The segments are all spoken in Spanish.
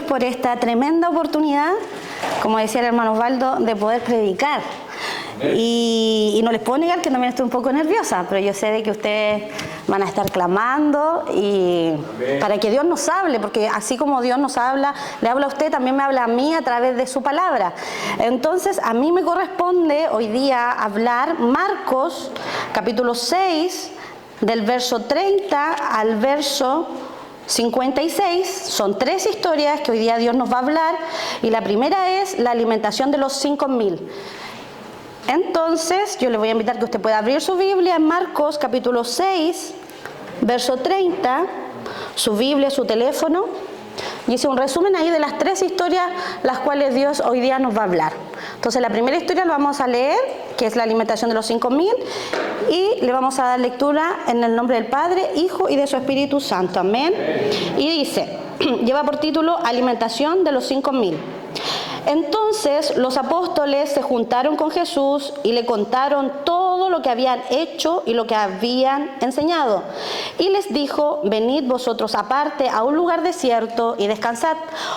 Dios por esta tremenda oportunidad, como decía el hermano Osvaldo, de poder predicar. Y no les puedo negar que también estoy un poco nerviosa, pero yo sé de que ustedes van a estar clamando y para que Dios nos hable, porque así como Dios nos habla, le habla a usted, también me habla a mí a través de su palabra. Entonces, a mí me corresponde hoy día hablar Marcos, capítulo 6, del verso 30 al verso 56. Son 3 historias que hoy día Dios nos va a hablar, y la primera es la alimentación de los 5,000. Entonces, yo le voy a invitar que usted pueda abrir su Biblia en Marcos capítulo 6, verso 30, su Biblia, su teléfono, y hice un resumen ahí de las 3 historias las cuales Dios hoy día nos va a hablar. Entonces, la primera historia la vamos a leer, que es la alimentación de los 5,000, y le vamos a dar lectura en el nombre del Padre, Hijo y de su Espíritu Santo. Amén. Y dice, lleva por título Alimentación de los 5,000. Entonces los apóstoles se juntaron con Jesús y le contaron todo lo que habían hecho y lo que habían enseñado. Y les dijo, venid vosotros aparte a un lugar desierto y descansad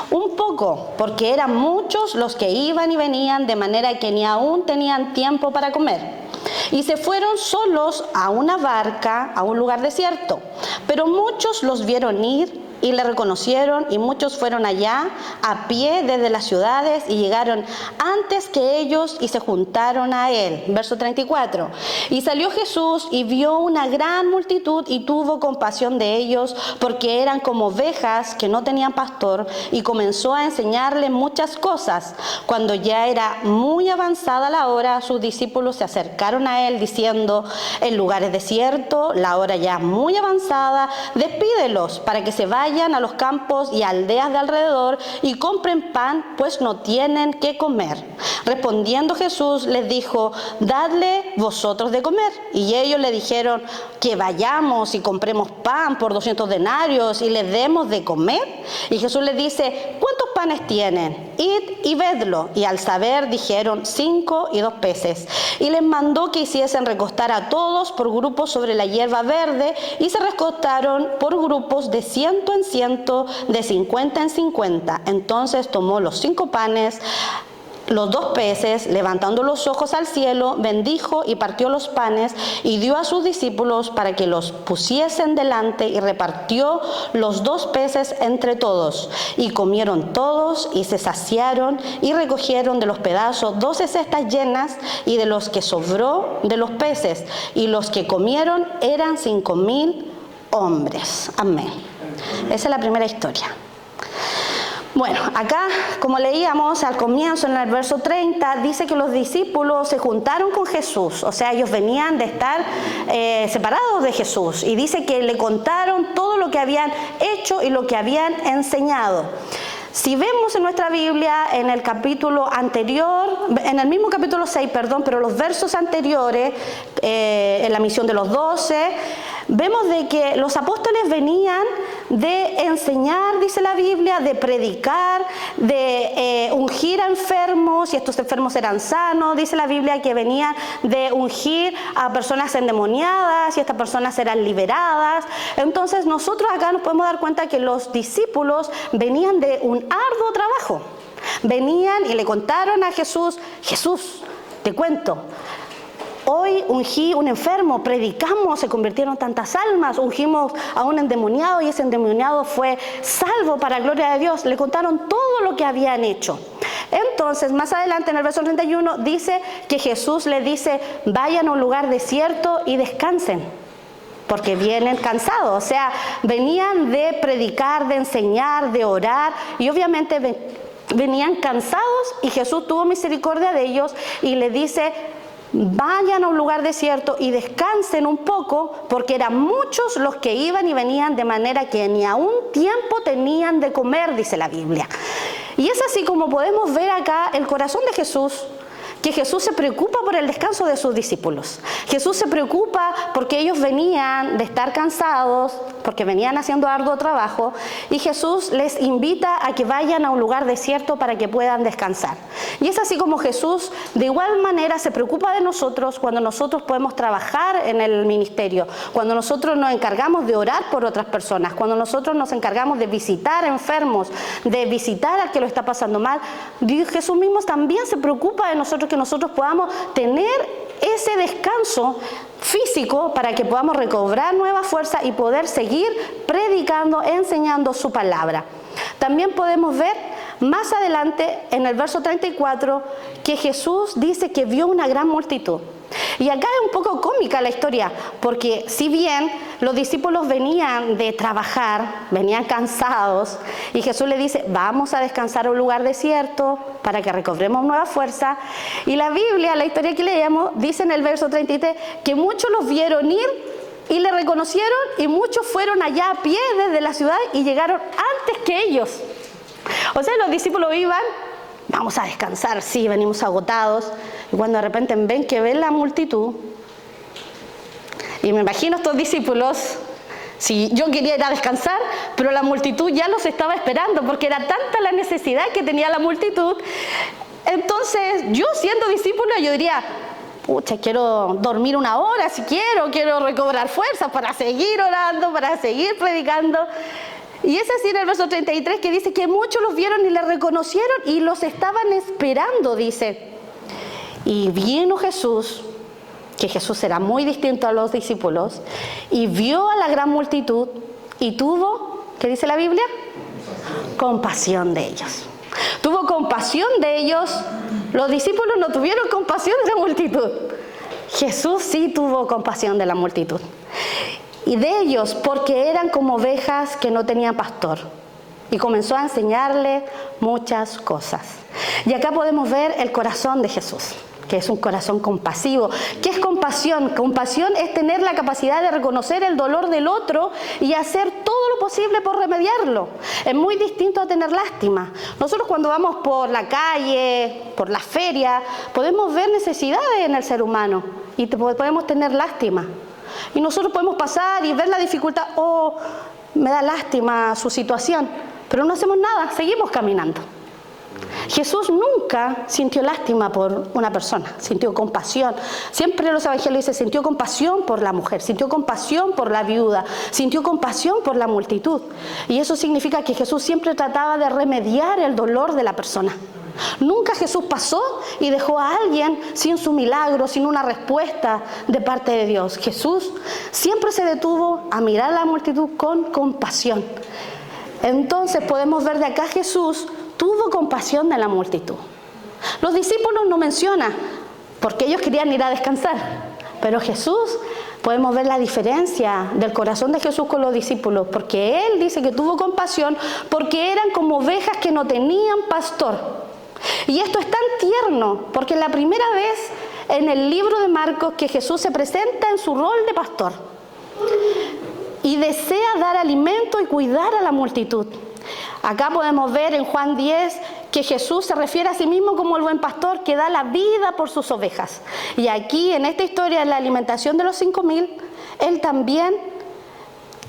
un poco, porque eran muchos los que iban y venían, de manera que ni aún tenían tiempo para comer. Y se fueron solos a una barca, a un lugar desierto. Pero muchos los vieron ir y le reconocieron, y muchos fueron allá a pie desde las ciudades y llegaron antes que ellos y se juntaron a él. Verso 34. Y salió Jesús y vio una gran multitud y tuvo compasión de ellos, porque eran como ovejas que no tenían pastor, y comenzó a enseñarles muchas cosas. Cuando ya era muy avanzada la hora, sus discípulos se acercaron a él diciendo, el lugar es desierto, la hora ya muy avanzada, despídelos para que se vayan a los campos y aldeas de alrededor y compren pan, pues no tienen qué comer. Respondiendo Jesús les dijo, dadle vosotros de comer. Y ellos le dijeron, que vayamos y compremos pan por 200 denarios y les demos de comer. Y Jesús les dice, ¿cuántos panes tienen? Id y vedlo. Y al saber dijeron, 5 y 2 peces. Y les mandó que hiciesen recostar a todos por grupos sobre la hierba verde, y se recostaron por grupos de 100 en 100, de 50 en 50. Entonces tomó los 5 panes, los 2 peces, levantando los ojos al cielo, bendijo y partió los panes y dio a sus discípulos para que los pusiesen delante, y repartió los 2 peces entre todos. Y comieron todos y se saciaron, y recogieron de los pedazos 12 cestas llenas, y de los que sobró de los peces, y los que comieron eran 5,000 hombres. Amén. Esa es la primera historia. Bueno, acá, como leíamos al comienzo en el verso 30, dice que los discípulos se juntaron con Jesús, o sea, ellos venían de estar separados de Jesús, y dice que le contaron todo lo que habían hecho y lo que habían enseñado. Si vemos en nuestra Biblia, en el capítulo anterior, en el mismo capítulo 6, pero los versos anteriores, en la misión de los 12, vemos de que los apóstoles venían de enseñar, dice la Biblia, de predicar, de ungir a enfermos, y estos enfermos eran sanos. Dice la Biblia que venían de ungir a personas endemoniadas, y estas personas eran liberadas. Entonces nosotros acá nos podemos dar cuenta que los discípulos venían de un arduo trabajo. Venían y le contaron a Jesús, Jesús, te cuento, hoy ungí un enfermo, predicamos, se convirtieron tantas almas, ungimos a un endemoniado y ese endemoniado fue salvo para la gloria de Dios. Le contaron todo lo que habían hecho. Entonces, más adelante en el verso 31 dice que Jesús le dice, vayan a un lugar desierto y descansen, porque vienen cansados. O sea, venían de predicar, de enseñar, de orar, y obviamente venían cansados, y Jesús tuvo misericordia de ellos y le dice, vayan a un lugar desierto y descansen un poco, porque eran muchos los que iban y venían, de manera que ni a un tiempo tenían de comer, dice la Biblia. Y es así como podemos ver acá el corazón de Jesús, que Jesús se preocupa por el descanso de sus discípulos. Jesús se preocupa porque ellos venían de estar cansados, porque venían haciendo arduo trabajo, y Jesús les invita a que vayan a un lugar desierto para que puedan descansar. Y es así como Jesús de igual manera se preocupa de nosotros cuando nosotros podemos trabajar en el ministerio, cuando nosotros nos encargamos de orar por otras personas, cuando nosotros nos encargamos de visitar enfermos, de visitar al que lo está pasando mal. Jesús mismo también se preocupa de nosotros, que nosotros podamos tener ese descanso físico para que podamos recobrar nueva fuerza y poder seguir predicando, enseñando su palabra. También podemos ver más adelante en el verso 34 que Jesús dice que vio una gran multitud. Y acá es un poco cómica la historia, porque si bien los discípulos venían de trabajar, venían cansados, y Jesús le dice, vamos a descansar a un lugar desierto para que recobremos nueva fuerza. Y la Biblia, la historia que leíamos, dice en el verso 33 que muchos los vieron ir y le reconocieron, y muchos fueron allá a pie desde la ciudad y llegaron antes que ellos. O sea, los discípulos iban, vamos a descansar, sí, venimos agotados. Y cuando de repente ven la multitud, y me imagino estos discípulos, si yo quería ir a descansar, pero la multitud ya los estaba esperando, porque era tanta la necesidad que tenía la multitud. Entonces, yo siendo discípulo, yo diría, pucha, quiero dormir una hora si quiero recobrar fuerzas para seguir orando, para seguir predicando. Y es así en el verso 33 que dice que muchos los vieron y le reconocieron y los estaban esperando, dice. Y vino Jesús, que Jesús era muy distinto a los discípulos, y vio a la gran multitud y tuvo, ¿qué dice la Biblia? Compasión de ellos. Tuvo compasión de ellos. Los discípulos no tuvieron compasión de la multitud. Jesús sí tuvo compasión de la multitud. Y de ellos, porque eran como ovejas que no tenían pastor. Y comenzó a enseñarle muchas cosas. Y acá podemos ver el corazón de Jesús, que es un corazón compasivo. ¿Qué es compasión? Compasión es tener la capacidad de reconocer el dolor del otro y hacer todo lo posible por remediarlo. Es muy distinto a tener lástima. Nosotros cuando vamos por la calle, por la feria, podemos ver necesidades en el ser humano y podemos tener lástima. Y nosotros podemos pasar y ver la dificultad, me da lástima su situación, pero no hacemos nada, seguimos caminando. Jesús nunca sintió lástima por una persona, sintió compasión. Siempre en los evangelios dice, sintió compasión por la mujer, sintió compasión por la viuda, sintió compasión por la multitud. Y eso significa que Jesús siempre trataba de remediar el dolor de la persona. Nunca Jesús pasó y dejó a alguien sin su milagro, sin una respuesta de parte de Dios. Jesús siempre se detuvo a mirar a la multitud con compasión. Entonces podemos ver de acá Jesús tuvo compasión de la multitud. Los discípulos no mencionan, porque ellos querían ir a descansar. Pero Jesús, podemos ver la diferencia del corazón de Jesús con los discípulos, porque Él dice que tuvo compasión porque eran como ovejas que no tenían pastor. Y esto es tan tierno, porque es la primera vez en el libro de Marcos que Jesús se presenta en su rol de pastor. Y desea dar alimento y cuidar a la multitud. Acá podemos ver en Juan 10 que Jesús se refiere a sí mismo como el buen pastor que da la vida por sus ovejas. Y aquí en esta historia de la alimentación de los 5.000, Él también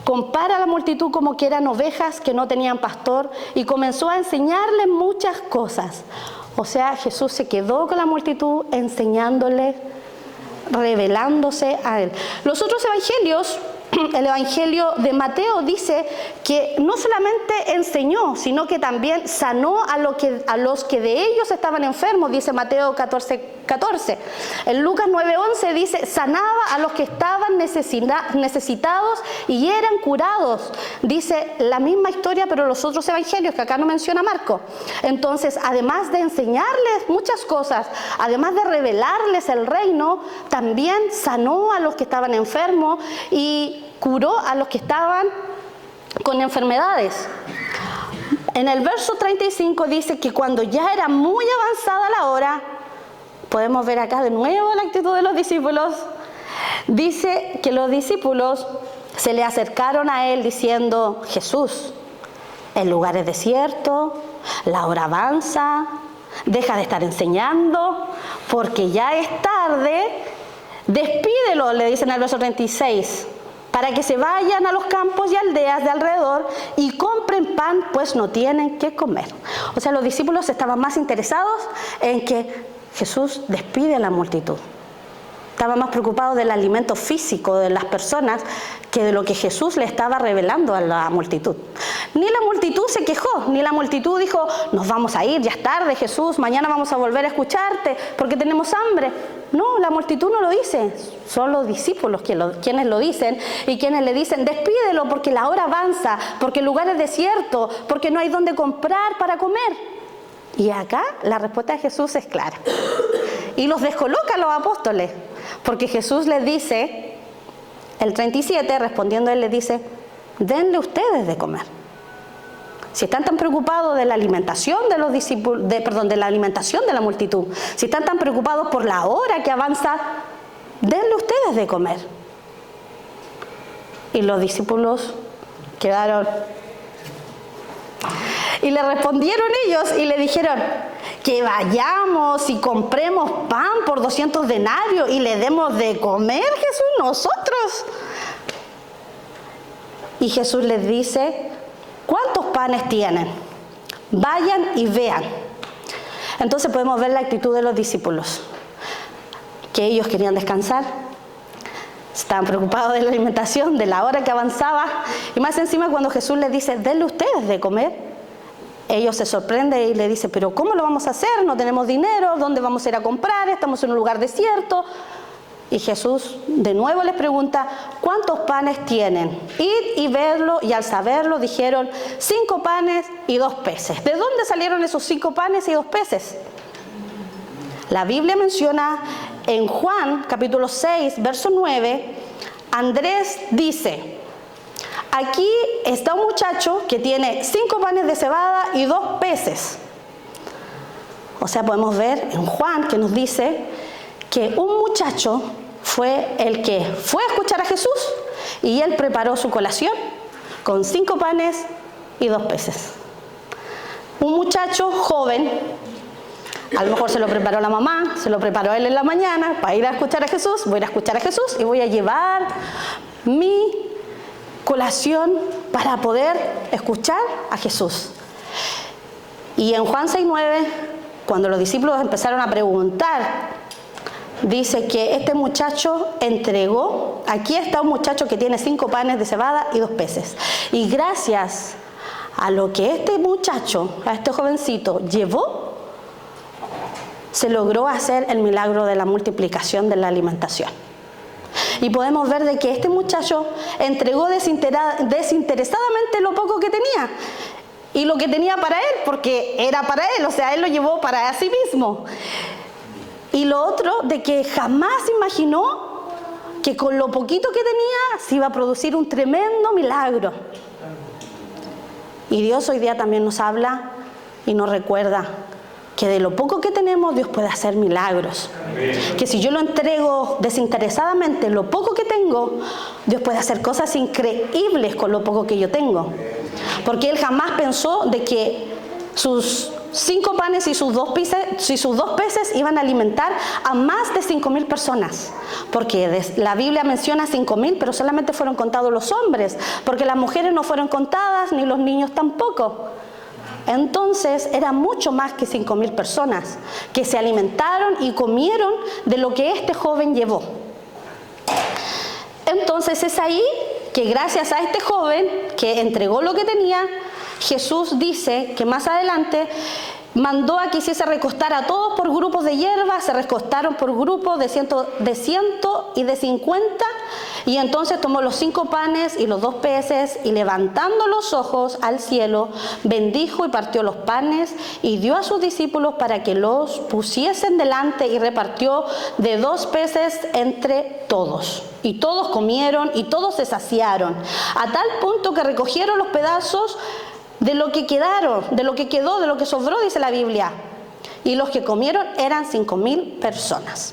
compara a la multitud como que eran ovejas que no tenían pastor y comenzó a enseñarles muchas cosas. O sea, Jesús se quedó con la multitud enseñándole, revelándose a Él. Los otros evangelios, el evangelio de Mateo dice que no solamente enseñó, sino que también sanó a los que de ellos estaban enfermos, dice Mateo 14. En Lucas 9:11 dice, sanaba a los que estaban necesitados y eran curados. Dice la misma historia, pero los otros evangelios, que acá no menciona Marco. Entonces, además de enseñarles muchas cosas, además de revelarles el reino, también sanó a los que estaban enfermos y curó a los que estaban con enfermedades. En el verso 35 dice que cuando ya era muy avanzada la hora, podemos ver acá de nuevo la actitud de los discípulos, dice que los discípulos se le acercaron a Él diciendo, Jesús, el lugar es desierto, la hora avanza, deja de estar enseñando, porque ya es tarde, despídelo, le dicen en el verso 36, para que se vayan a los campos y aldeas de alrededor y compren pan, pues no tienen qué comer. O sea, los discípulos estaban más interesados en que Jesús despide a la multitud. Estaban más preocupados del alimento físico de las personas que de lo que Jesús le estaba revelando a la multitud. Ni la multitud se quejó, ni la multitud dijo, nos vamos a ir, ya es tarde Jesús, mañana vamos a volver a escucharte porque tenemos hambre. No, la multitud no lo dice, son los discípulos quienes lo dicen y quienes le dicen, despídelo porque la hora avanza, porque el lugar es desierto, porque no hay donde comprar para comer. Y acá la respuesta de Jesús es clara. Y los descoloca a los apóstoles, porque Jesús les dice, el 37, respondiendo él les dice, denle ustedes de comer. Si están tan preocupados de la alimentación de los discípulos, de la alimentación de la multitud, si están tan preocupados por la hora que avanza, denle ustedes de comer. Y los discípulos quedaron. Y le respondieron ellos y le dijeron, que vayamos y compremos pan por 200 denarios y le demos de comer, Jesús, nosotros. Y Jesús les dice, ¿cuántos panes tienen? Vayan y vean. Entonces podemos ver la actitud de los discípulos, que ellos querían descansar, estaban preocupados de la alimentación, de la hora que avanzaba, y más encima cuando Jesús les dice, denle ustedes de comer, ellos se sorprenden y le dicen, pero ¿cómo lo vamos a hacer? No tenemos dinero, ¿dónde vamos a ir a comprar? Estamos en un lugar desierto. Y Jesús de nuevo les pregunta, ¿cuántos panes tienen? Id y verlo, y al saberlo dijeron, 5 panes y 2 peces. ¿De dónde salieron esos 5 panes y 2 peces? La Biblia menciona en Juan capítulo 6, verso 9, Andrés dice, aquí está un muchacho que tiene 5 panes de cebada y 2 peces. O sea, podemos ver en Juan que nos dice que un muchacho fue el que fue a escuchar a Jesús y él preparó su colación con 5 panes y 2 peces. Un muchacho joven, a lo mejor se lo preparó la mamá, se lo preparó él en la mañana para ir a escuchar a Jesús. Voy a ir a escuchar a Jesús y voy a llevar mi colación para poder escuchar a Jesús. Y en Juan 6:9, cuando los discípulos empezaron a preguntar, dice que este muchacho entregó, aquí está un muchacho que tiene 5 panes de cebada y 2 peces. Y gracias a lo que este muchacho, a este jovencito llevó, se logró hacer el milagro de la multiplicación de la alimentación. Y podemos ver de que este muchacho entregó desinteresadamente lo poco que tenía. Y lo que tenía para él, porque era para él, o sea, él lo llevó para sí mismo. Y lo otro, de que jamás imaginó que con lo poquito que tenía se iba a producir un tremendo milagro. Y Dios hoy día también nos habla y nos recuerda que de lo poco que tenemos Dios puede hacer milagros. Que si yo lo entrego desinteresadamente, lo poco que tengo, Dios puede hacer cosas increíbles con lo poco que yo tengo. Porque Él jamás pensó de que sus 5 panes y sus 2 peces iban a alimentar a más de 5,000 personas. Porque la Biblia menciona 5,000, pero solamente fueron contados los hombres. Porque las mujeres no fueron contadas, ni los niños tampoco. Entonces eran mucho más que 5,000 personas que se alimentaron y comieron de lo que este joven llevó. Entonces es ahí que gracias a este joven que entregó lo que tenía, Jesús dice que más adelante mandó a que hiciese recostar a todos por grupos de hierba. Se recostaron por grupos de 100 y de 50, y entonces tomó los 5 panes y los 2 peces, y levantando los ojos al cielo, bendijo y partió los panes, y dio a sus discípulos para que los pusiesen delante, y repartió de 2 peces entre todos. Y todos comieron, y todos se saciaron, a tal punto que recogieron los pedazos de lo que quedaron, de lo que quedó, de lo que sobró, dice la Biblia. Y los que comieron eran 5,000 personas.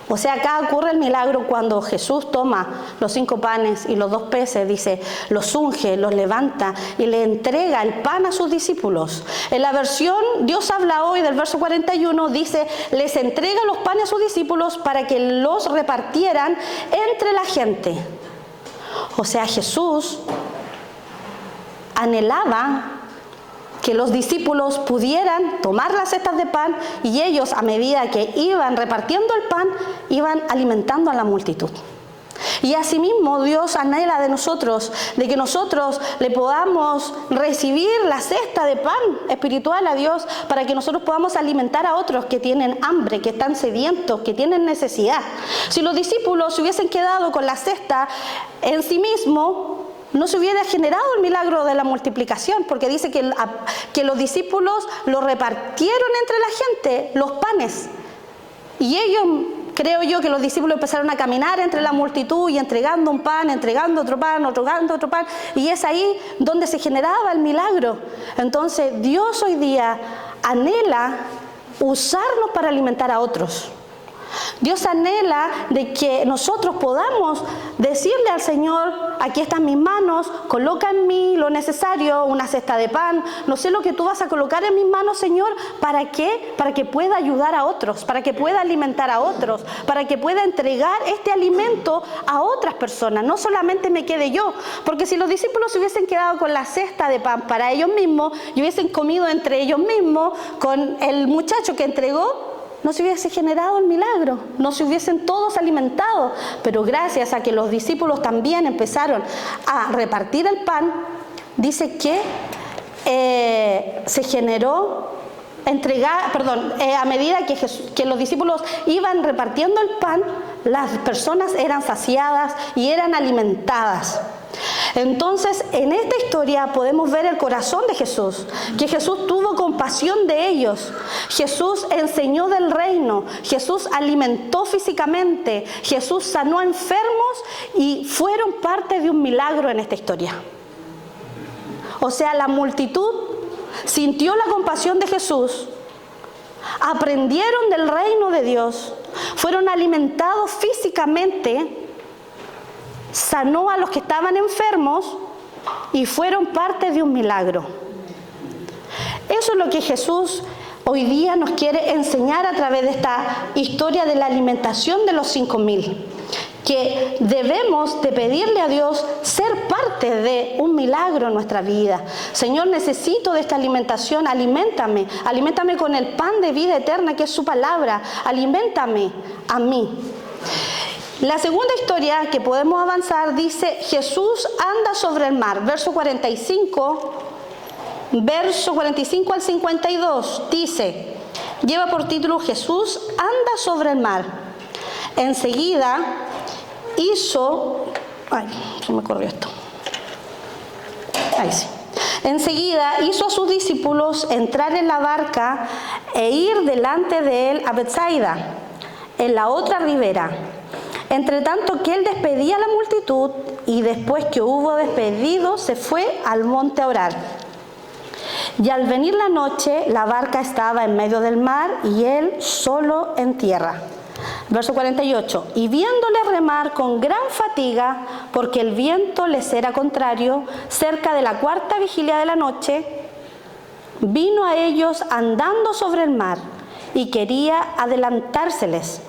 O sea, acá ocurre el milagro cuando Jesús toma los 5 panes y los 2 peces, dice, los unge, los levanta y le entrega el pan a sus discípulos. En la versión Dios habla hoy del verso 41, dice, les entrega los panes a sus discípulos para que los repartieran entre la gente. O sea, Jesús anhelaba que los discípulos pudieran tomar las cestas de pan y ellos, a medida que iban repartiendo el pan, iban alimentando a la multitud. Y asimismo Dios anhela de nosotros, de que nosotros le podamos recibir la cesta de pan espiritual a Dios para que nosotros podamos alimentar a otros que tienen hambre, que están sedientos, que tienen necesidad. Si los discípulos se hubiesen quedado con la cesta en sí mismo, no se hubiera generado el milagro de la multiplicación, porque dice que los discípulos lo repartieron entre la gente, los panes. Y ellos, creo yo, que los discípulos empezaron a caminar entre la multitud y entregando un pan, entregando otro pan, entregando otro pan. Y es ahí donde se generaba el milagro. Entonces, Dios hoy día anhela usarnos para alimentar a otros. Dios anhela de que nosotros podamos decirle al Señor: aquí están mis manos, coloca en mí lo necesario, una cesta de pan, no sé lo que tú vas a colocar en mis manos, Señor. ¿Para qué? Para que pueda ayudar a otros, para que pueda alimentar a otros, para que pueda entregar este alimento a otras personas, no solamente me quede yo. Porque si los discípulos se hubiesen quedado con la cesta de pan para ellos mismos y hubiesen comido entre ellos mismos con el muchacho que entregó, no se hubiese generado el milagro, no se hubiesen todos alimentado. Pero gracias a que los discípulos también empezaron a repartir el pan, dice que se generó a medida que los discípulos iban repartiendo el pan, las personas eran saciadas y eran alimentadas. Entonces, en esta historia podemos ver el corazón de Jesús, que Jesús tuvo compasión de ellos, Jesús enseñó del reino, Jesús alimentó físicamente, Jesús sanó a enfermos y fueron parte de un milagro en esta historia. O sea, la multitud sintió la compasión de Jesús, aprendieron del reino de Dios, fueron alimentados físicamente, sanó a los que estaban enfermos y fueron parte de un milagro. Eso es lo que Jesús hoy día nos quiere enseñar a través de esta historia de la alimentación de los 5,000. Que debemos de pedirle a Dios ser parte de un milagro en nuestra vida. Señor, necesito de esta alimentación, aliméntame con el pan de vida eterna que es su palabra, aliméntame a mí. La segunda historia que podemos avanzar dice: Jesús anda sobre el mar, verso 45 al 52, dice, lleva por título Jesús anda sobre el mar. Enseguida Enseguida hizo a sus discípulos entrar en la barca e ir delante de él a Betsaida, en la otra ribera. Entre tanto que él despedía a la multitud, y después que hubo despedido, se fue al monte a orar. Y al venir la noche, la barca estaba en medio del mar y él solo en tierra. Verso 48. Y viéndole remar con gran fatiga, porque el viento les era contrario, cerca de la 4ª vigilia de la noche, vino a ellos andando sobre el mar y quería adelantárseles.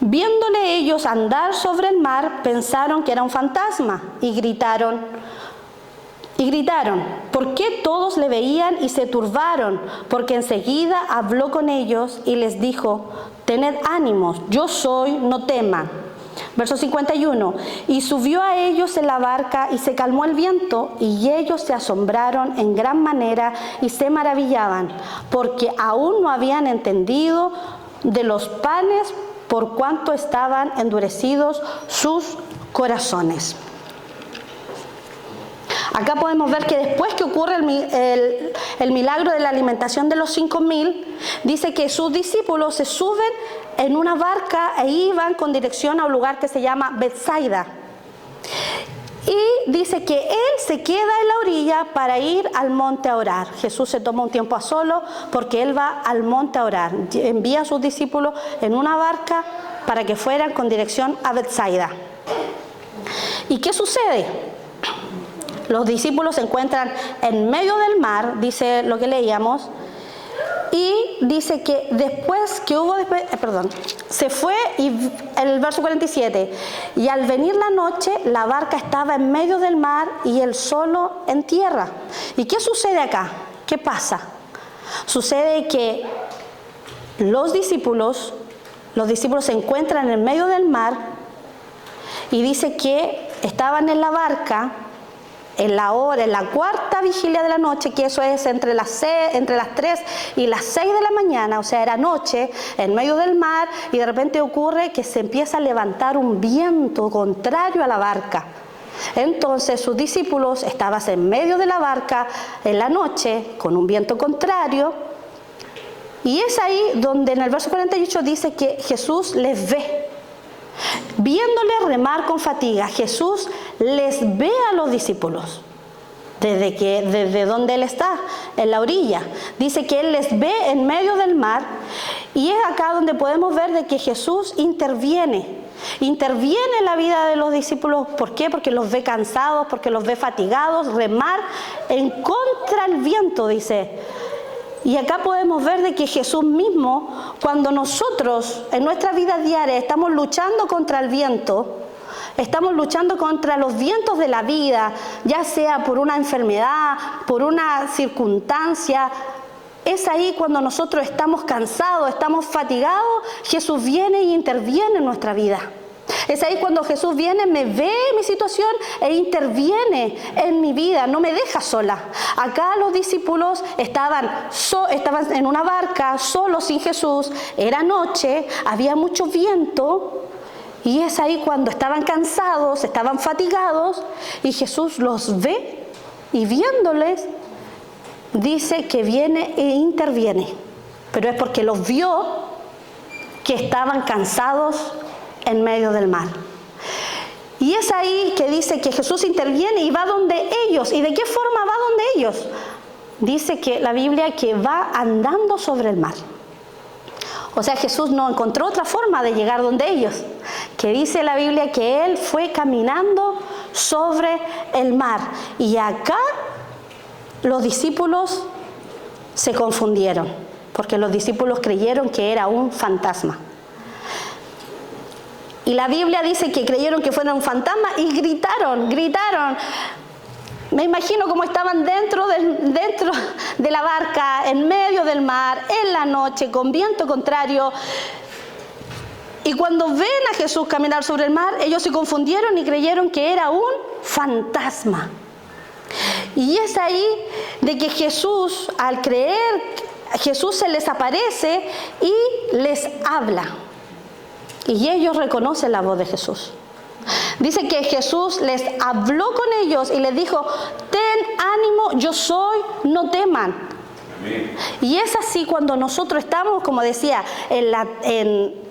Viéndole ellos andar sobre el mar, pensaron que era un fantasma y gritaron, ¿por qué todos le veían y se turbaron? Porque enseguida habló con ellos y les dijo, tened ánimos, yo soy, no teman. Verso 51, y subió a ellos en la barca y se calmó el viento, y ellos se asombraron en gran manera y se maravillaban, porque aún no habían entendido de los panes por cuanto estaban endurecidos sus corazones. Acá podemos ver que después que ocurre el milagro de la alimentación de los 5,000, dice que sus discípulos se suben en una barca e iban con dirección a un lugar que se llama Betsaida. Y dice que él se queda en la orilla para ir al monte a orar. Jesús se toma un tiempo a solo porque él va al monte a orar. Envía a sus discípulos en una barca para que fueran con dirección a Betsaida. ¿Y qué sucede? Los discípulos se encuentran en medio del mar, dice lo que leíamos, y dice que después que hubo, se fue, y el verso 47, y al venir la noche, la barca estaba en medio del mar y él solo en tierra. ¿Y qué sucede acá? ¿Qué pasa? Sucede que los discípulos se encuentran en medio del mar y dice que estaban en la barca en la cuarta vigilia de la noche, que eso es entre las 3 y las 6 de la mañana, o sea, era noche, en medio del mar, y de repente ocurre que se empieza a levantar un viento contrario a la barca. Entonces sus discípulos estaban en medio de la barca en la noche con un viento contrario, y es ahí donde en el verso 48 dice que Jesús les ve. Viéndoles remar con fatiga, Jesús les ve a los discípulos desde donde Él está, en la orilla. Dice que Él les ve en medio del mar, y es acá donde podemos ver de que Jesús interviene en la vida de los discípulos. ¿Por qué? Porque los ve cansados, porque los ve fatigados, remar en contra del viento, dice. Y acá podemos ver de que Jesús mismo, cuando nosotros en nuestra vida diaria estamos luchando contra el viento, estamos luchando contra los vientos de la vida, ya sea por una enfermedad, por una circunstancia, es ahí cuando nosotros estamos cansados, estamos fatigados, Jesús viene y interviene en nuestra vida. Es ahí cuando Jesús viene, me ve mi situación e interviene en mi vida, no me deja sola. Acá los discípulos estaban en una barca, solos, sin Jesús, era noche, había mucho viento, y es ahí cuando estaban cansados, estaban fatigados, y Jesús los ve, y viéndoles, dice que viene e interviene. Pero es porque los vio que estaban cansados en medio del mar. Y es ahí que dice que Jesús interviene y va donde ellos. ¿Y de qué forma va donde ellos? Dice que la Biblia que va andando sobre el mar. O sea, Jesús no encontró otra forma de llegar donde ellos. Que dice la Biblia que Él fue caminando sobre el mar. Y acá los discípulos se confundieron, porque los discípulos creyeron que era un fantasma. Y la Biblia dice que creyeron que fuera un fantasma y gritaron. Me imagino cómo estaban dentro de la barca, en medio del mar, en la noche, con viento contrario. Y cuando ven a Jesús caminar sobre el mar, ellos se confundieron y creyeron que era un fantasma. Y es ahí de que Jesús, al creer, Jesús se les aparece y les habla. Y ellos reconocen la voz de Jesús. Dice que Jesús les habló con ellos y les dijo: ten ánimo, yo soy, no teman. Amén. Y es así cuando nosotros estamos, como decía, en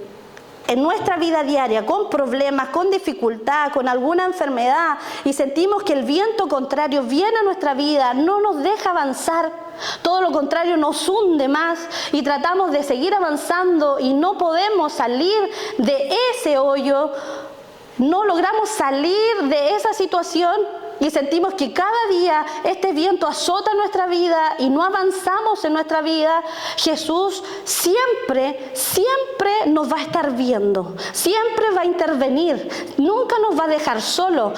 nuestra vida diaria, con problemas, con dificultad, con alguna enfermedad, y sentimos que el viento contrario viene a nuestra vida, no nos deja avanzar, todo lo contrario nos hunde más, y tratamos de seguir avanzando y no podemos salir de ese hoyo, no logramos salir de esa situación, y sentimos que cada día este viento azota nuestra vida y no avanzamos en nuestra vida. Jesús siempre nos va a estar viendo, siempre va a intervenir, nunca nos va a dejar solo.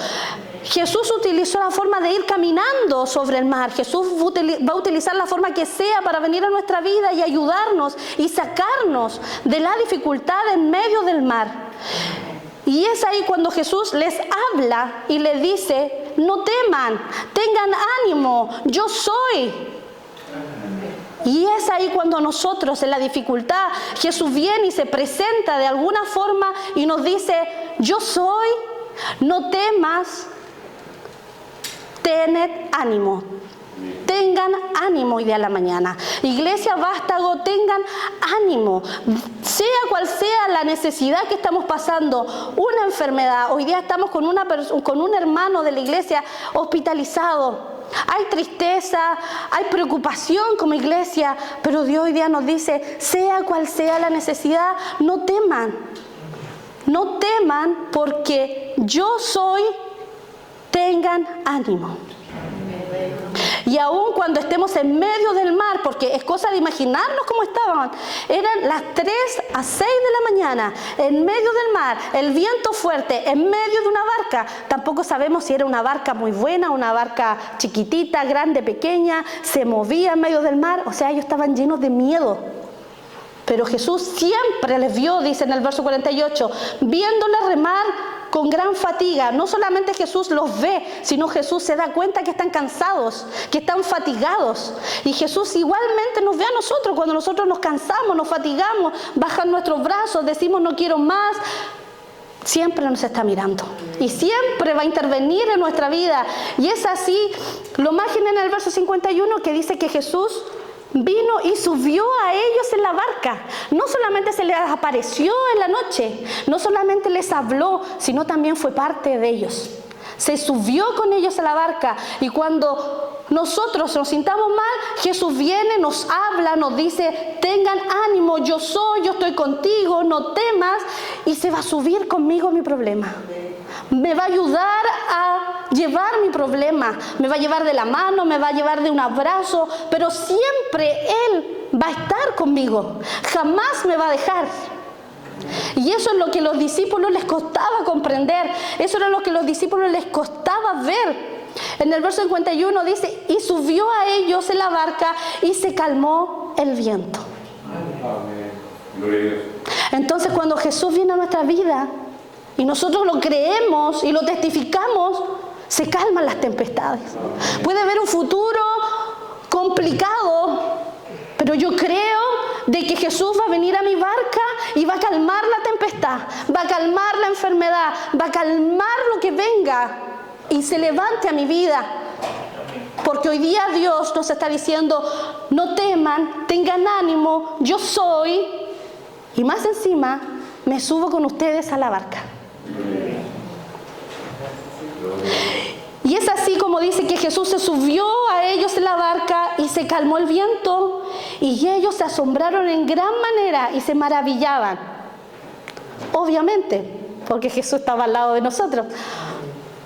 Jesús utilizó la forma de ir caminando sobre el mar. Jesús va a utilizar la forma que sea para venir a nuestra vida y ayudarnos y sacarnos de la dificultad en medio del mar. Y es ahí cuando Jesús les habla y les dice: no teman, tengan ánimo, yo soy. Y es ahí cuando nosotros en la dificultad, Jesús viene y se presenta de alguna forma y nos dice: yo soy, no temas, tened ánimo. Tengan ánimo hoy día a la mañana. Iglesia Vástago, tengan ánimo. Sea cual sea la necesidad que estamos pasando, una enfermedad. Hoy día estamos con un hermano de la iglesia hospitalizado. Hay tristeza, hay preocupación como iglesia, pero Dios hoy día nos dice: sea cual sea la necesidad, no teman. No teman, porque yo soy, tengan ánimo. Y aún cuando estemos en medio del mar, porque es cosa de imaginarnos cómo estaban, eran las 3 a 6 de la mañana, en medio del mar, el viento fuerte, en medio de una barca. Tampoco sabemos si era una barca muy buena, una barca chiquitita, grande, pequeña, se movía en medio del mar. O sea, ellos estaban llenos de miedo. Pero Jesús siempre les vio, dice en el verso 48, viéndoles remar con gran fatiga. No solamente Jesús los ve, sino Jesús se da cuenta que están cansados, que están fatigados. Y Jesús igualmente nos ve a nosotros cuando nosotros nos cansamos, nos fatigamos, bajan nuestros brazos, decimos no quiero más. Siempre nos está mirando y siempre va a intervenir en nuestra vida. Y es así, lo más genial en el verso 51 que dice que Jesús vino y subió a ellos en la barca. No solamente se les apareció en la noche, no solamente les habló, sino también fue parte de ellos. Se subió con ellos a la barca, y cuando nosotros nos sintamos mal, Jesús viene, nos habla, nos dice, tengan ánimo, yo soy, yo estoy contigo, no temas, y se va a subir conmigo mi problema. Me va a ayudar a llevar mi problema, me va a llevar de la mano, me va a llevar de un abrazo, pero siempre Él va a estar conmigo, jamás me va a dejar. Y eso es lo que a los discípulos les costaba comprender, eso era lo que a los discípulos les costaba ver. En el verso 51 dice, y subió a ellos en la barca y se calmó el viento. Entonces cuando Jesús viene a nuestra vida y nosotros lo creemos y lo testificamos, se calman las tempestades. Puede haber un futuro complicado, pero yo creo de que Jesús va a venir a mi barca y va a calmar la tempestad, va a calmar la enfermedad, va a calmar lo que venga y se levante a mi vida. Porque hoy día Dios nos está diciendo, no teman, tengan ánimo, yo soy, y más encima me subo con ustedes a la barca. Y es así como dice que Jesús se subió a ellos en la barca y se calmó el viento, y ellos se asombraron en gran manera y se maravillaban. Obviamente, porque Jesús estaba al lado de nosotros.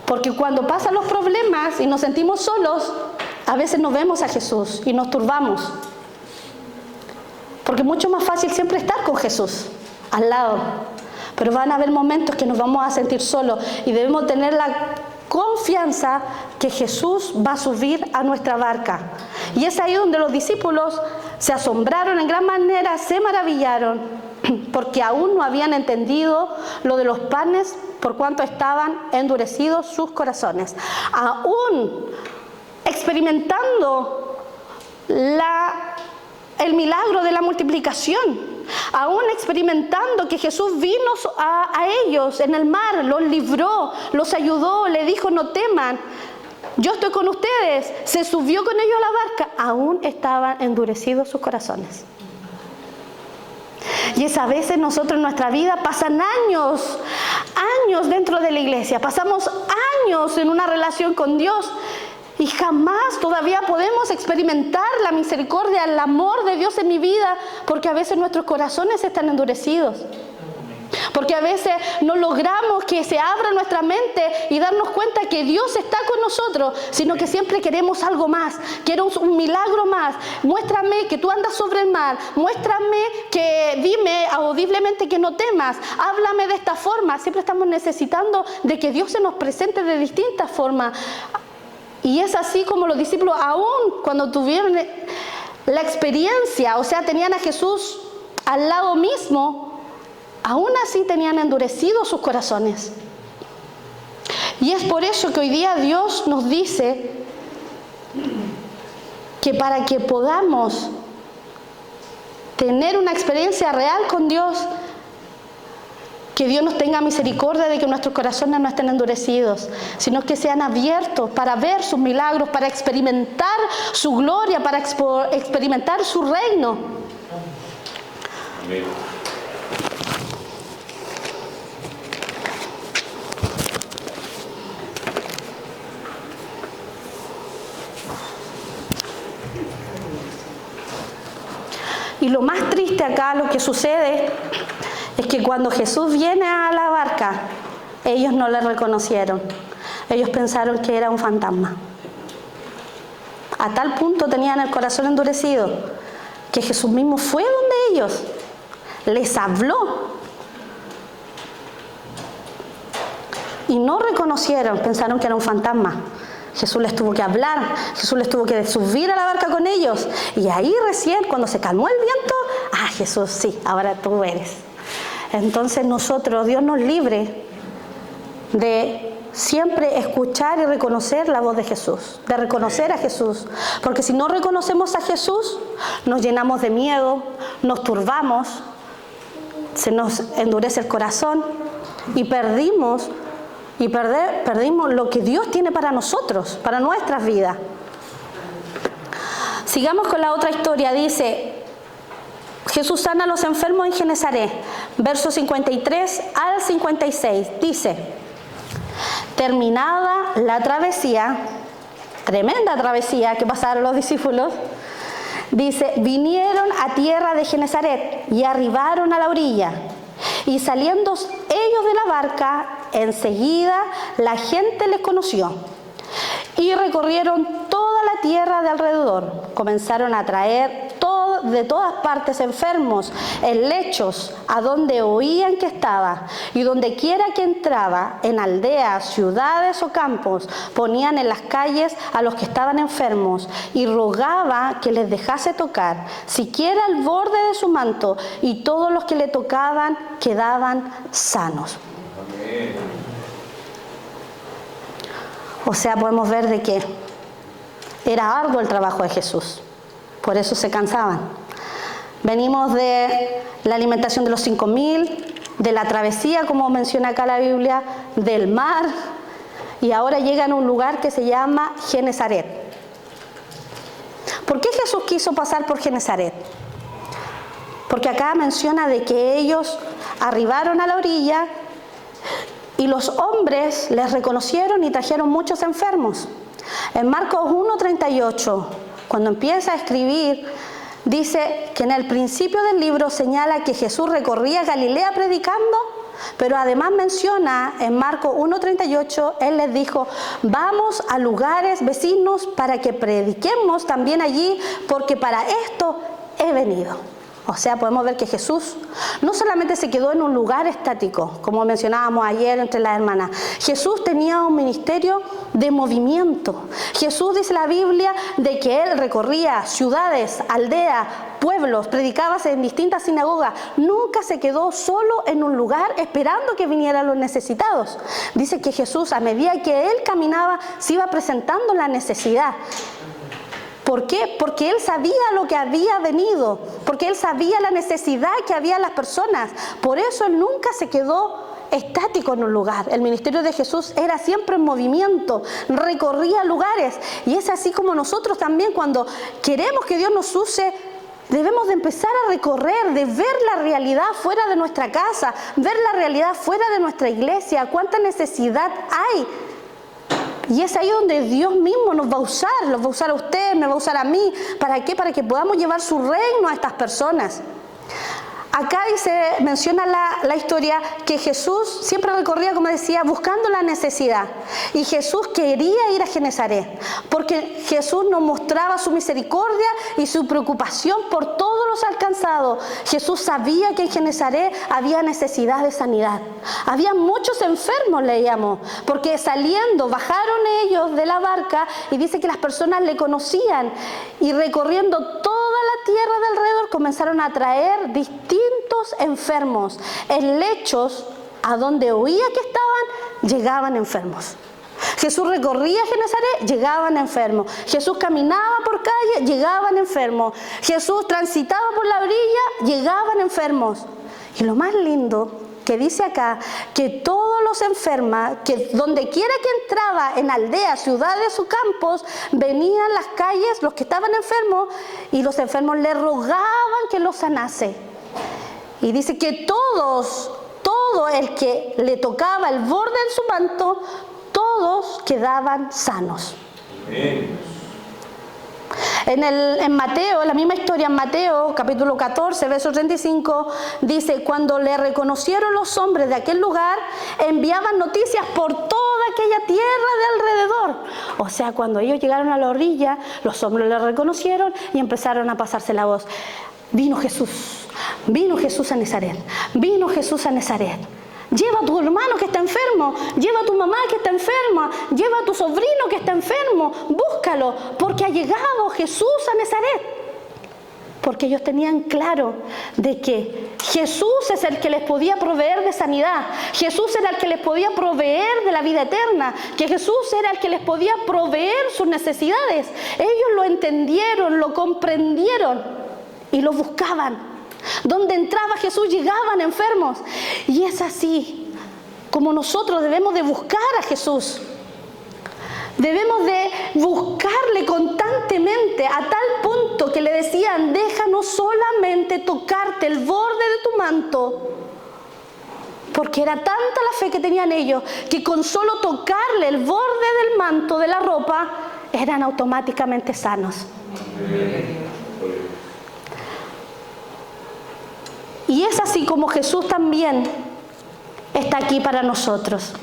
Porque cuando pasan los problemas y nos sentimos solos, a veces no vemos a Jesús y nos turbamos. Porque es mucho más fácil siempre estar con Jesús al lado. Pero van a haber momentos que nos vamos a sentir solos y debemos tener la confianza que Jesús va a subir a nuestra barca. Y es ahí donde los discípulos se asombraron en gran manera, se maravillaron, porque aún no habían entendido lo de los panes, por cuanto estaban endurecidos sus corazones. Aún experimentando el milagro de la multiplicación, aún experimentando que Jesús vino a ellos en el mar, los libró, los ayudó, le dijo no teman, yo estoy con ustedes, se subió con ellos a la barca, aún estaban endurecidos sus corazones. Y es a veces nosotros en nuestra vida pasan años dentro de la iglesia, pasamos años en una relación con Dios y jamás todavía podemos experimentar la misericordia, el amor de Dios en mi vida, porque a veces nuestros corazones están endurecidos. Porque a veces no logramos que se abra nuestra mente y darnos cuenta que Dios está con nosotros, sino que siempre queremos algo más, quiero un milagro más. Muéstrame que tú andas sobre el mar, muéstrame que dime audiblemente que no temas, háblame de esta forma. Siempre estamos necesitando de que Dios se nos presente de distintas formas. Y es así como los discípulos, aún cuando tuvieron la experiencia, o sea, tenían a Jesús al lado mismo, aún así tenían endurecidos sus corazones. Y es por eso que hoy día Dios nos dice que para que podamos tener una experiencia real con Dios, que Dios nos tenga misericordia de que nuestros corazones no estén endurecidos, sino que sean abiertos para ver sus milagros, para experimentar su gloria, para experimentar su reino. Amén. Y lo más triste acá, lo que sucede, es que cuando Jesús viene a la barca, ellos no le reconocieron. Ellos pensaron que era un fantasma. A tal punto tenían el corazón endurecido que Jesús mismo fue donde ellos, les habló y no reconocieron, pensaron que era un fantasma. Jesús les tuvo que hablar, Jesús les tuvo que subir a la barca con ellos, y ahí recién, cuando se calmó el viento, Jesús, sí, ahora tú eres. Entonces nosotros, Dios nos libre de siempre escuchar y reconocer la voz de Jesús, de reconocer a Jesús, porque si no reconocemos a Jesús, nos llenamos de miedo, nos turbamos, se nos endurece el corazón y perdimos lo que Dios tiene para nosotros, para nuestras vidas. Sigamos con la otra historia. Dice, Jesús sana a los enfermos en Genesaret, versos 53 al 56. Dice, terminada la travesía, tremenda travesía que pasaron los discípulos, dice, vinieron a tierra de Genesaret y arribaron a la orilla. Y saliendo ellos de la barca, enseguida la gente les conoció. Y recorrieron toda la tierra de alrededor. Comenzaron a traer de todas partes enfermos en lechos a donde oían que estaba. Y donde quiera que entraba, en aldeas, ciudades o campos, ponían en las calles a los que estaban enfermos. Y rogaba que les dejase tocar, siquiera el borde de su manto. Y todos los que le tocaban quedaban sanos. O sea, podemos ver de que era arduo el trabajo de Jesús. Por eso se cansaban. Venimos de la alimentación de los 5.000, de la travesía, como menciona acá la Biblia, del mar, y ahora llegan a un lugar que se llama Genesaret. ¿Por qué Jesús quiso pasar por Genesaret? Porque acá menciona de que ellos arribaron a la orilla y los hombres les reconocieron y trajeron muchos enfermos. En Marcos 1:38, cuando empieza a escribir, dice que en el principio del libro señala que Jesús recorría Galilea predicando, pero además menciona en Marcos 1:38, Él les dijo, vamos a lugares vecinos para que prediquemos también allí, porque para esto he venido. O sea, podemos ver que Jesús no solamente se quedó en un lugar estático, como mencionábamos ayer entre las hermanas. Jesús tenía un ministerio de movimiento. Jesús, dice la Biblia, de que Él recorría ciudades, aldeas, pueblos, predicaba en distintas sinagogas. Nunca se quedó solo en un lugar esperando que vinieran los necesitados. Dice que Jesús, a medida que Él caminaba, se iba presentando la necesidad. ¿Por qué? Porque Él sabía lo que había venido, porque Él sabía la necesidad que había en las personas. Por eso Él nunca se quedó estático en un lugar. El ministerio de Jesús era siempre en movimiento, recorría lugares. Y es así como nosotros también, cuando queremos que Dios nos use, debemos de empezar a recorrer, de ver la realidad fuera de nuestra casa, ver la realidad fuera de nuestra iglesia, cuánta necesidad hay. Y es ahí donde Dios mismo nos va a usar, los va a usar a usted, me va a usar a mí. ¿Para qué? Para que podamos llevar su reino a estas personas. Acá menciona la historia que Jesús siempre recorría, como decía, buscando la necesidad. Y Jesús quería ir a Genesaret, porque Jesús nos mostraba su misericordia y su preocupación por todos los alcanzados. Jesús sabía que en Genesaret había necesidad de sanidad. Había muchos enfermos, leíamos, porque saliendo, bajaron ellos de la barca y dice que las personas le conocían. Y recorriendo toda la tierra de alrededor comenzaron a traer distintos enfermos en lechos a donde oía que estaban, llegaban enfermos. Jesús recorría Genesaret, llegaban enfermos. Jesús caminaba por calle, llegaban enfermos. Jesús transitaba por la orilla, llegaban enfermos. Y lo más lindo que dice acá, que todos los enfermos, que donde quiera que entraba, en aldeas, ciudades o campos, venían las calles, los que estaban enfermos, y los enfermos le rogaban que los sanase. Y dice que todo el que le tocaba el borde de su manto, todos quedaban sanos. En Mateo, la misma historia en Mateo, capítulo 14, verso 35, dice, cuando le reconocieron los hombres de aquel lugar, enviaban noticias por toda aquella tierra de alrededor. O sea, cuando ellos llegaron a la orilla, los hombres le reconocieron y empezaron a pasarse la voz. Vino Jesús a Nazaret, vino Jesús a Nazaret. Lleva a tu hermano que está enfermo, lleva a tu mamá que está enferma, lleva a tu sobrino que está enfermo, búscalo, porque ha llegado Jesús a Nazaret. Porque ellos tenían claro de que Jesús es el que les podía proveer de sanidad, Jesús era el que les podía proveer de la vida eterna, que Jesús era el que les podía proveer sus necesidades. Ellos lo entendieron, lo comprendieron y lo buscaban. Donde entraba Jesús llegaban enfermos. Y es así como nosotros debemos de buscar a Jesús. Debemos de buscarle constantemente a tal punto que le decían: déjanos solamente tocarte el borde de tu manto. Porque era tanta la fe que tenían ellos que con solo tocarle el borde del manto de la ropa eran automáticamente sanos. Y es así como Jesús también está aquí para nosotros.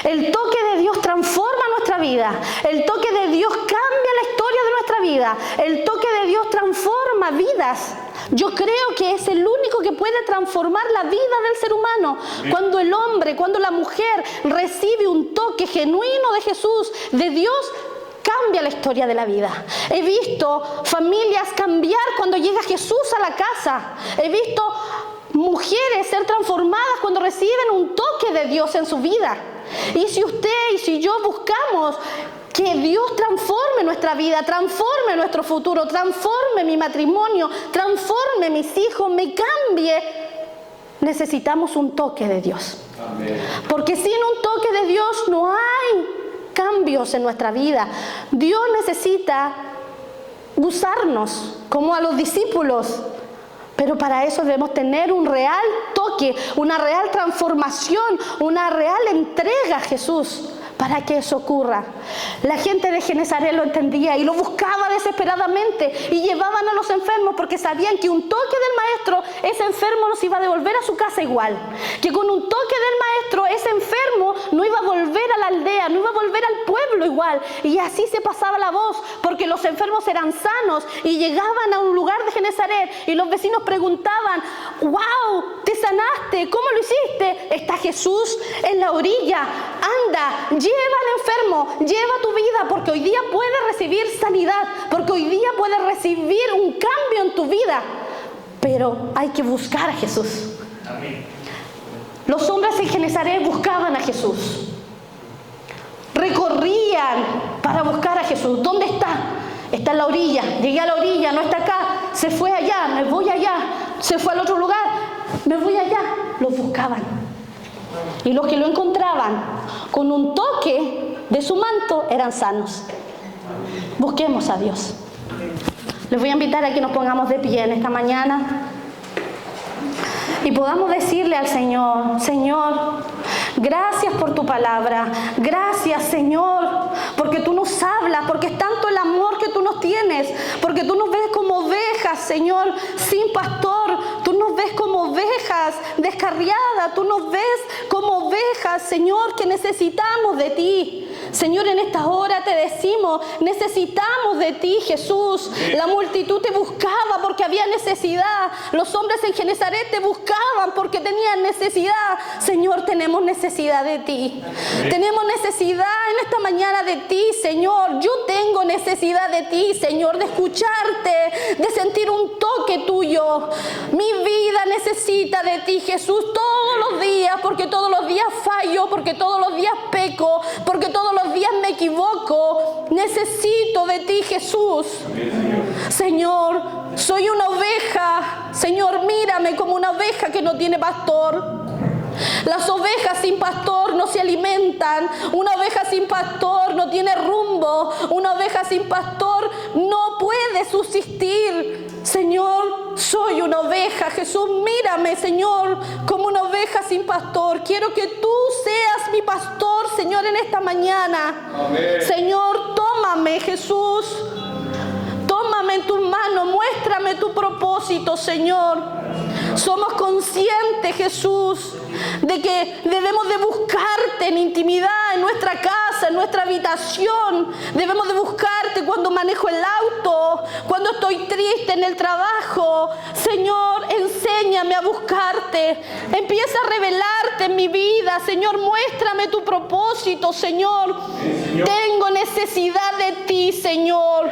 El toque de Dios transforma nuestra vida. El toque de Dios cambia la historia de nuestra vida. El toque de Dios transforma vidas. Yo creo que es el único que puede transformar la vida del ser humano. Cuando el hombre, cuando la mujer recibe un toque genuino de Jesús, de Dios, cambia la historia de la vida. He visto familias cambiar cuando llega Jesús a la casa. He visto mujeres ser transformadas cuando reciben un toque de Dios en su vida. Y si usted y si yo buscamos que Dios transforme nuestra vida, transforme nuestro futuro, transforme mi matrimonio, transforme mis hijos, me cambie, necesitamos un toque de Dios. Amén. Porque sin un toque de Dios no hay cambios en nuestra vida. Dios necesita usarnos como a los discípulos, pero para eso debemos tener un real toque, una real transformación, una real entrega a Jesús para que eso ocurra. La gente de Genesaret lo entendía y lo buscaba desesperadamente y llevaban a los enfermos porque sabían que un toque del maestro, ese enfermo no se iba a devolver a su casa igual, que con un toque del maestro ese enfermo no iba a volver a la aldea, no iba a volver al pueblo igual. Y así se pasaba la voz, porque los enfermos eran sanos y llegaban a un lugar de Genesaret y los vecinos preguntaban: wow, te sanaste, ¿cómo lo hiciste? Está Jesús en la orilla, anda, lleva al enfermo, lleva tu vida, porque hoy día puedes recibir sanidad, porque hoy día puedes recibir un cambio en tu vida. Pero hay que buscar a Jesús. Amén. Los hombres en Genesaret buscaban a Jesús. Recorrían para buscar a Jesús. ¿Dónde está? Está en la orilla. Llegué a la orilla, no está acá. Se fue allá, me voy allá. Se fue al otro lugar, me voy allá. Los buscaban. Y los que lo encontraban con un toque de su manto eran sanos. Busquemos a Dios. Les voy a invitar a que nos pongamos de pie en esta mañana y podamos decirle al Señor: Señor, gracias por tu palabra. Gracias, Señor, porque tú nos hablas, porque es tanto el amor que tú nos tienes, porque tú nos ves como ovejas, Señor, sin pastor. Tú nos ves como ovejas descarriadas. Tú nos ves como ovejas, Señor, que necesitamos de ti. Señor, en esta hora te decimos: necesitamos de ti, Jesús. La multitud te buscaba porque había necesidad. Los hombres en Genesaret te buscaban porque tenían necesidad. Señor, tenemos necesidad de ti. Tenemos necesidad en esta mañana de ti, Señor. Yo tengo necesidad de ti, Señor, de escucharte, de sentir un toque tuyo. Mi vida necesita de ti, Jesús, todos los días, porque todos los días fallo, porque todos los días peco, porque todos los días me equivoco. Necesito de ti, Jesús. Señor, soy una oveja. Señor, mírame como una oveja que no tiene pastor. Las ovejas sin pastor no se alimentan. Una oveja sin pastor no tiene rumbo. Una oveja sin pastor no puede subsistir. Señor, soy una oveja. Jesús, mírame, Señor, como una oveja sin pastor. Quiero que tú seas mi pastor, Señor, en esta mañana. Amén. Señor, tómame, Jesús. Tómame en tus manos. Muéstrame tu propósito, Señor. Somos conscientes, Jesús, de que debemos de buscarte en intimidad, en nuestra casa, en nuestra habitación. Debemos de buscarte cuando manejo el auto, cuando estoy triste en el trabajo. Señor, enséñame a buscarte. Empieza a revelarte en mi vida. Señor, muéstrame tu propósito, Señor. Tengo necesidad de ti, Señor.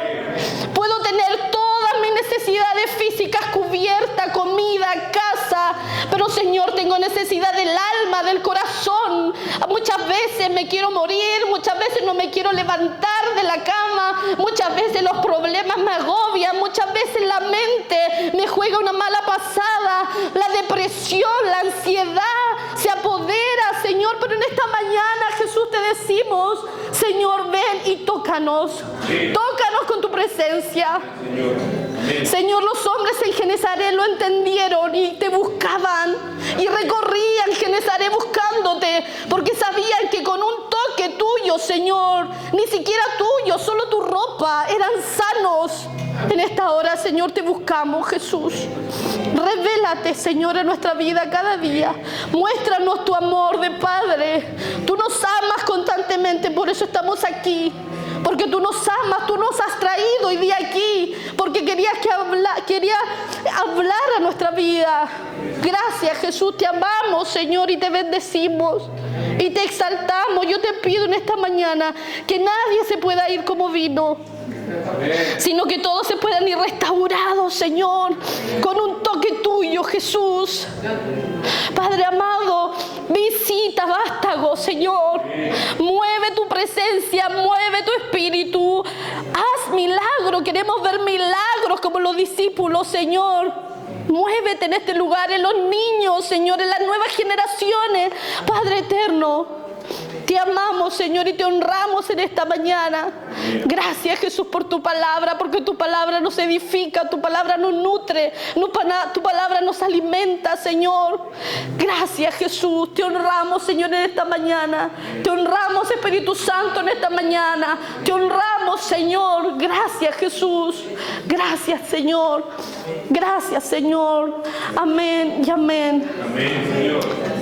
Puedo tener todas mis necesidades físicas cubiertas, comida, casa, pero Señor, tengo necesidad del alma, del corazón. Muchas veces me quiero morir, muchas veces no me quiero levantar de la cama, muchas veces los problemas me agobian, muchas veces la mente me juega una mala pasada, la depresión, la ansiedad se apodera, Señor, pero en esta mañana, Jesús, te decimos, Señor, ven y tócanos, tócanos con tu presencia. Señor, los hombres en Genezaret lo entendieron y te buscaban y recorrían Genezaret buscándote, porque sabían que con un toque tuyo, Señor, ni siquiera tuyo, solo tu ropa, eran sanos. En esta hora, Señor, te buscamos, Jesús. Revélate, Señor, en nuestra vida cada día. Muéstranos tu amor de Padre. Tú nos amas constantemente, por eso estamos aquí. Porque tú nos amas, tú nos has traído hoy día aquí, porque quería hablar a nuestra vida. Gracias, Jesús, te amamos, Señor, y te bendecimos y te exaltamos. Yo te pido en esta mañana que nadie se pueda ir como vino, sino que todos se puedan ir restaurados, Señor, con un toque tuyo, Jesús. Padre amado, visita Vástago, Señor. Mueve tu presencia, mueve tu espíritu. Haz milagros, queremos ver milagros como los discípulos, Señor. Muévete en este lugar, en los niños, Señor, en las nuevas generaciones. Padre eterno, te amamos, Señor, y te honramos en esta mañana. Gracias, Jesús, por tu palabra, porque tu palabra nos edifica, tu palabra nos nutre, tu palabra nos alimenta, Señor. Gracias, Jesús, te honramos, Señor, en esta mañana. Te honramos, Espíritu Santo, en esta mañana. Te honramos, Señor. Gracias, Jesús. Gracias, Señor. Gracias, Señor. Amén y amén. Amén, Señor.